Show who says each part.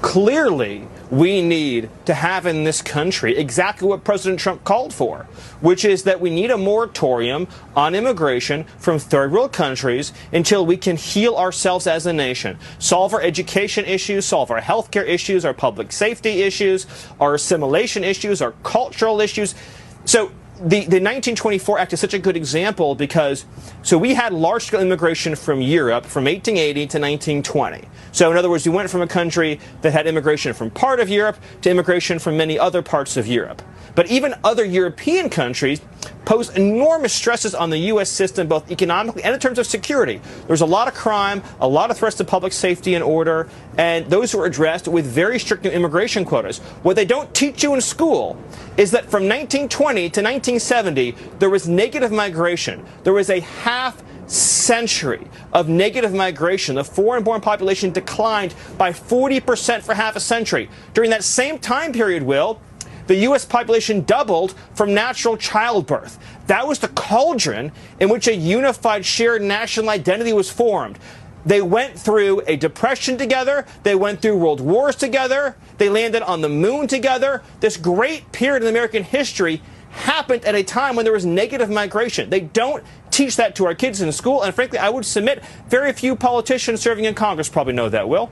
Speaker 1: Clearly, we need to have in this country exactly what President Trump called for, which is that we need a moratorium on immigration from third world countries until we can heal ourselves as a nation, solve our education issues, solve our healthcare issues, our public safety issues, our assimilation issues, our cultural issues. So the 1924 Act is such a good example because we had large-scale immigration from Europe from 1880 to 1920. So in other words, we went from a country that had immigration from part of Europe to immigration from many other parts of Europe. But even other European countries pose enormous stresses on the U.S. system, both economically and in terms of security. There's a lot of crime, a lot of threats to public safety and order, and those were addressed with very strict immigration quotas. What they don't teach you in school is that from 1920 to 1970, there was negative migration. There was a half century of negative migration. The foreign-born population declined by 40% for half a century. During that same time period, Will, the U.S. population doubled from natural childbirth. That was the cauldron in which a unified shared national identity was formed. They went through a depression together. They went through world wars together. They landed on the moon together. This great period in American history happened at a time when there was negative migration. They don't teach that to our kids in school, and frankly, I would submit very few politicians serving in Congress probably know that, Will.